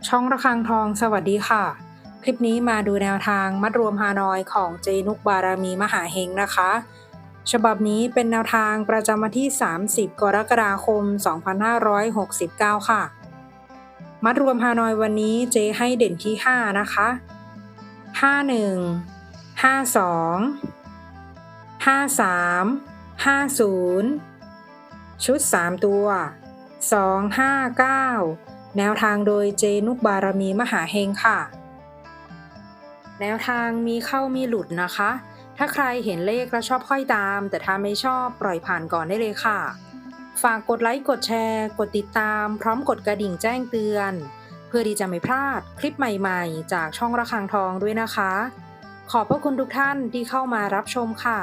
ช่องระฆังทองสวัสดีค่ะ คลิปนี้มาดูแนวทางมัดรวมฮานอยของเจนุกบารมีมหาเฮงนะคะฉบับนี้เป็นแนวทางประจำวันที่ 30 กรกฎาคม 2569 ค่ะ มัดรวมฮานอยวันนี้เจให้เด่นที่ 5 นะคะ51 52 53 50 ชุด 3 ตัว 259 แนวทางโดยเจนุกบารมีมหาเฮงค่ะ แนวทางมีเข้ามีหลุดนะคะ ถ้าใครเห็นเลขแล้วชอบค่อยตาม แต่ถ้าไม่ชอบปล่อยผ่านก่อนได้เลยค่ะ ฝากกดไลค์กดแชร์กดติดตามพร้อมกดกระดิ่งแจ้งเตือน เพื่อที่จะไม่พลาดคลิปใหม่ๆจากช่องระฆังทองด้วยนะคะ ขอบพระคุณทุกท่านที่เข้ามารับชมค่ะ